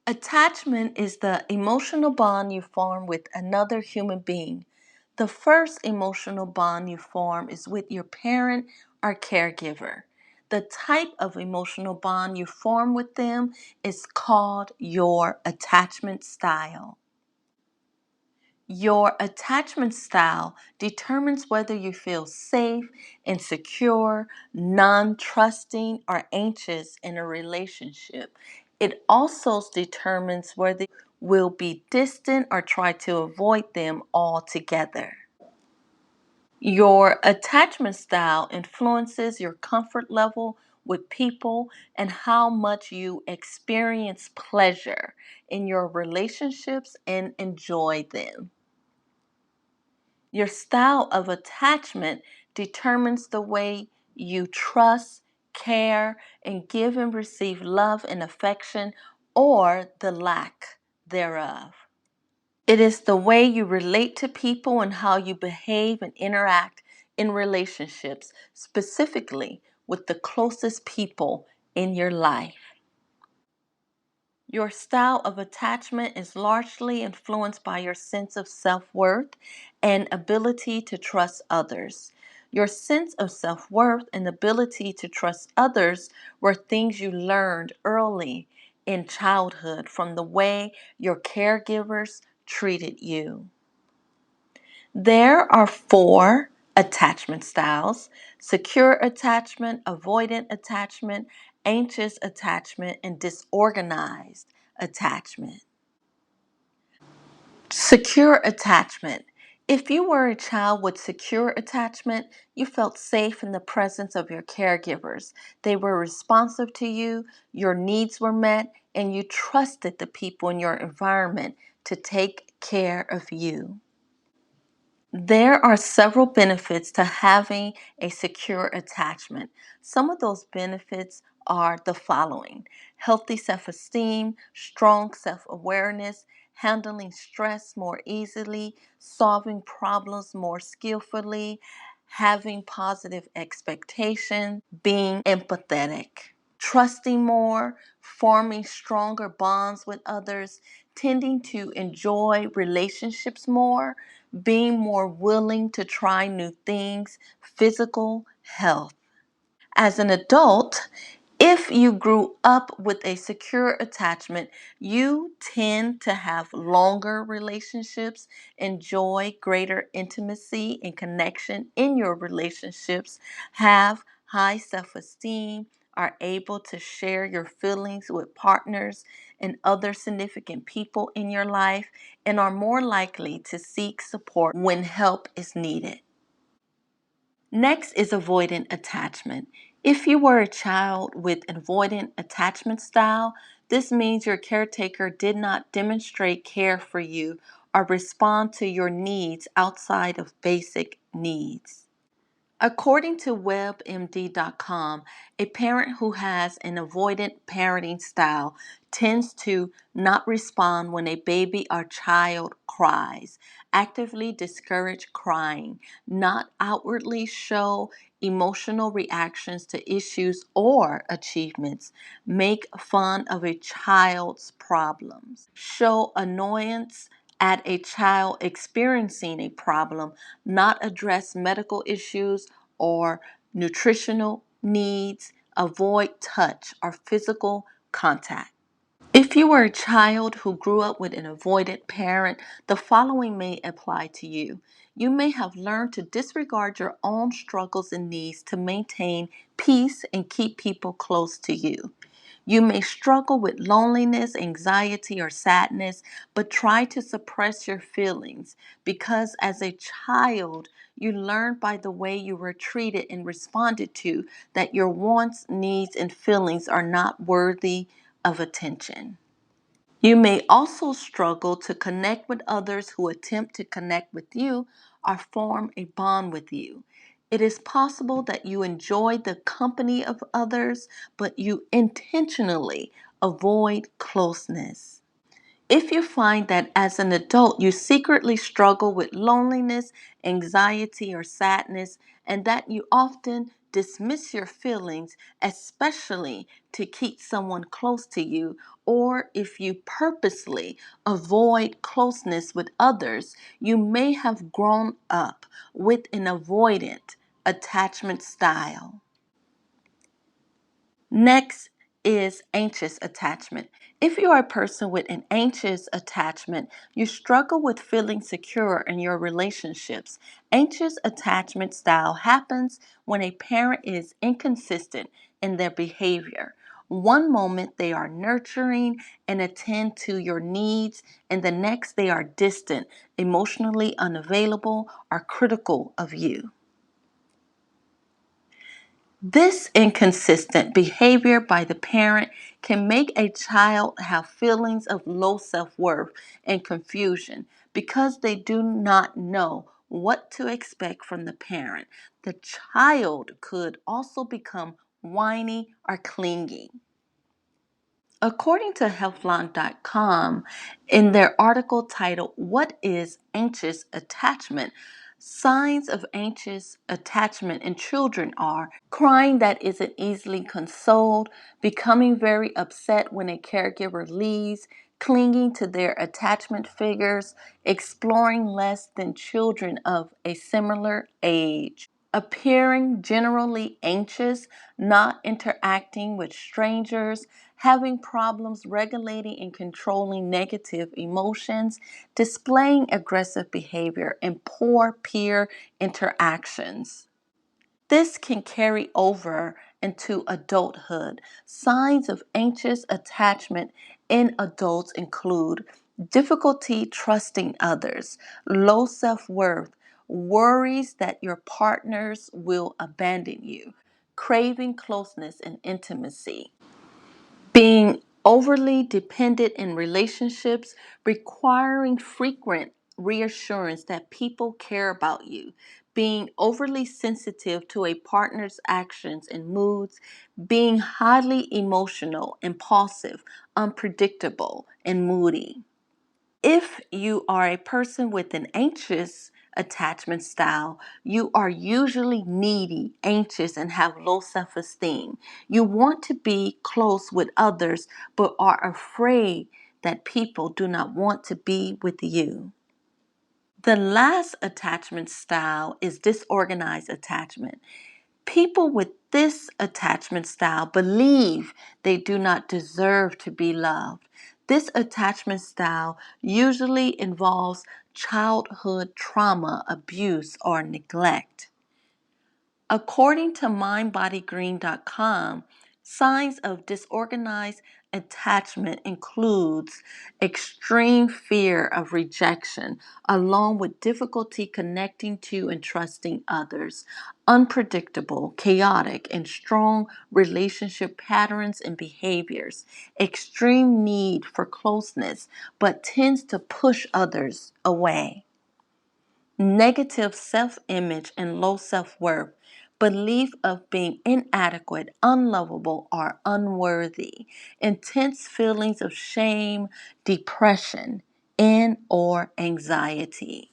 Attachment is the emotional bond you form with another human being. The first emotional bond you form is with your parent or caregiver. The type of emotional bond you form with them is called your attachment style. Your attachment style determines whether you feel safe, insecure, non trusting, or anxious in a relationship. It also determines whether you will be distant or try to avoid them altogether. Your attachment style influences your comfort level with people and how much you experience pleasure in your relationships and enjoy them. Your style of attachment determines the way you trust, care, and give and receive love and affection or the lack thereof. It is the way you relate to people and how you behave and interact in relationships, specifically with the closest people in your life. Your style of attachment is largely influenced by your sense of self worth and ability to trust others. Your sense of self worth and ability to trust others were things you learned early in childhood from the way your caregivers treated you. There are four attachment styles: secure attachment, avoidant attachment, anxious attachment, and disorganized attachment. Secure attachment. If you were a child with secure attachment, you felt safe in the presence of your caregivers. They were responsive to you, your needs were met, and you trusted the people in your environment to take care of you. There are several benefits to having a secure attachment. Some of those benefits are the following: healthy self esteem, strong self awareness, handling stress more easily, solving problems more skillfully, having positive expectations, being empathetic, trusting more, forming stronger bonds with others, tending to enjoy relationships more, being more willing to try new things, physical health. As an adult, if you grew up with a secure attachment, you tend to have longer relationships, enjoy greater intimacy and connection in your relationships, have high self esteem, are able to share your feelings with partners and other significant people in your life, and are more likely to seek support when help is needed. Next is avoidant attachment. If you were a child with an avoidant attachment style, this means your caretaker did not demonstrate care for you or respond to your needs outside of basic needs. According to WebMD.com, a parent who has an avoidant parenting style tends to not respond when a baby or child cries, actively discourage crying, not outwardly show emotional reactions to issues or achievements, make fun of a child's problems, show annoyance at a child experiencing a problem, not address medical issues or nutritional needs, avoid touch or physical contact. If you were a child who grew up with an avoidant parent, the following may apply to you. You may have learned to disregard your own struggles and needs to maintain peace and keep people close to you. You may struggle with loneliness, anxiety, or sadness, but try to suppress your feelings because as a child, you learned by the way you were treated and responded to that your wants, needs, and feelings are not worthy of attention. You may also struggle to connect with others who attempt to connect with you or form a bond with you. It is possible that you enjoy the company of others, but you intentionally avoid closeness. If you find that as an adult you secretly struggle with loneliness, anxiety, or sadness, and that you often dismiss your feelings, especially to keep someone close to you, or if you purposely avoid closeness with others, you may have grown up with an avoidant attachment style. Next is anxious attachment. If you are a person with an anxious attachment, you struggle with feeling secure in your relationships. Anxious attachment style happens when a parent is inconsistent in their behavior. One moment they are nurturing and attend to your needs, and the next they are distant, emotionally unavailable, or critical of you. This inconsistent behavior by the parent can make a child have feelings of low self worth and confusion because they do not know what to expect from the parent. The child could also become whiny or clingy. According to Healthline.com, in their article titled, "What is Anxious Attachment?" Signs of anxious attachment in children are crying that isn't easily consoled, becoming very upset when a caregiver leaves, clinging to their attachment figures, exploring less than children of a similar age, appearing generally anxious, not interacting with strangers, having problems regulating and controlling negative emotions, displaying aggressive behavior, and poor peer interactions. This can carry over into adulthood. Signs of anxious attachment in adults include difficulty trusting others, low self worth, worries that your partners will abandon you, craving closeness and intimacy, being overly dependent in relationships, requiring frequent reassurance that people care about you, being overly sensitive to a partner's actions and moods, being highly emotional, impulsive, unpredictable, and moody. If you are a person with an anxious attachment style, you are usually needy, anxious, and have low self esteem. You want to be close with others, but are afraid that people do not want to be with you. The last attachment style is disorganized attachment. People with this attachment style believe they do not deserve to be loved. This attachment style usually involves childhood trauma, abuse, or neglect. According to mindbodygreen.com, signs of disorganized attachment includes extreme fear of rejection, along with difficulty connecting to and trusting others, unpredictable, chaotic, and strong relationship patterns and behaviors, extreme need for closeness, but tends to push others away, negative self image and low self worth, belief of being inadequate, unlovable, or unworthy, intense feelings of shame, depression, and or anxiety.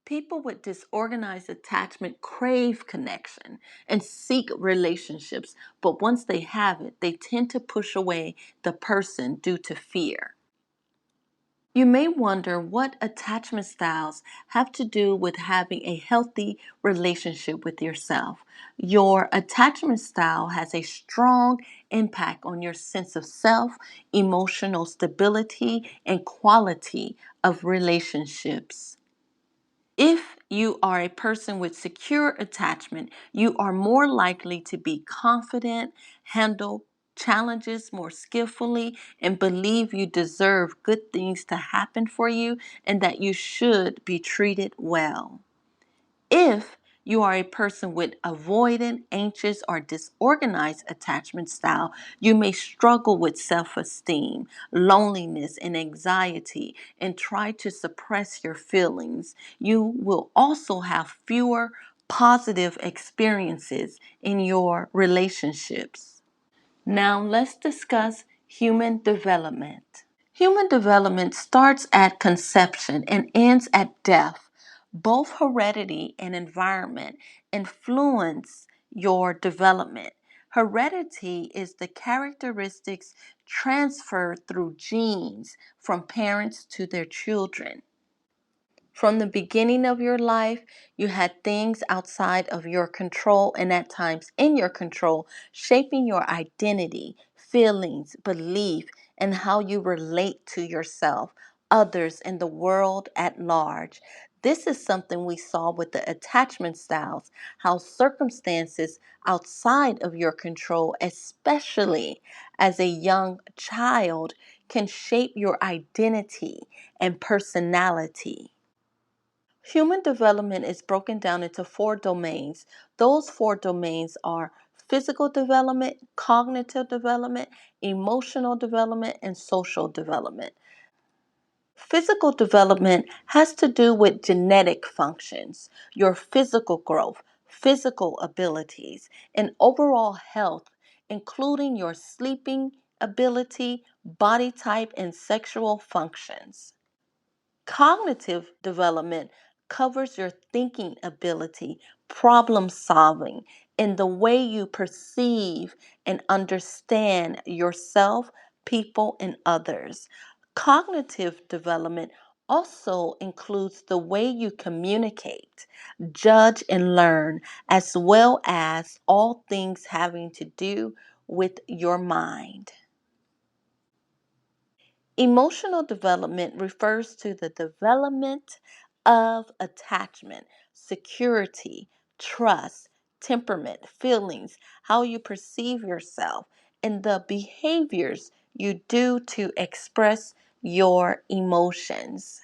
People with disorganized attachment crave connection and seek relationships, but once they have it, they tend to push away the person due to fear. You may wonder what attachment styles have to do with having a healthy relationship with yourself. Your attachment style has a strong impact on your sense of self, emotional stability, and quality of relationships. If you are a person with secure attachment, you are more likely to be confident, handle challenges more skillfully, and believe you deserve good things to happen for you and that you should be treated well. If you are a person with avoidant, anxious, or disorganized attachment style, you may struggle with self esteem, loneliness, and anxiety and try to suppress your feelings. You will also have fewer positive experiences in your relationships. Now, let's discuss human development. Human development starts at conception and ends at death. Both heredity and environment influence your development. Heredity is the characteristics transferred through genes from parents to their children. From the beginning of your life, you had things outside of your control and at times in your control, shaping your identity, feelings, belief, and how you relate to yourself, others, and the world at large. This is something we saw with the attachment styles, how circumstances outside of your control, especially as a young child, can shape your identity and personality. Human development is broken down into four domains. Those four domains are physical development, cognitive development, emotional development, and social development. Physical development has to do with genetic functions, your physical growth, physical abilities, and overall health, including your sleeping ability, body type, and sexual functions. Cognitive development covers your thinking ability, problem solving, and the way you perceive and understand yourself, people, and others. Cognitive development also includes the way you communicate, judge, and learn, as well as all things having to do with your mind. Emotional development refers to the development of attachment, security, trust, temperament, feelings, how you perceive yourself, and the behaviors you do to express your emotions.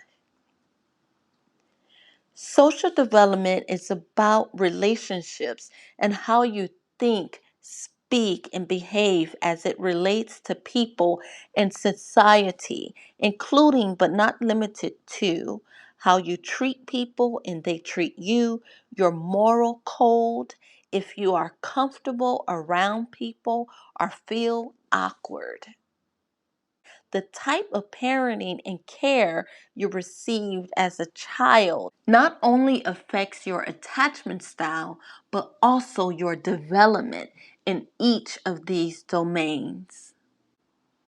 Social development is about relationships and how you think, speak, and behave as it relates to people and society, including but not limited to how you treat people and they treat you, your moral code, if you are comfortable around people or feel awkward, the type of parenting and care you received as a child not only affects your attachment style, but also your development in each of these domains.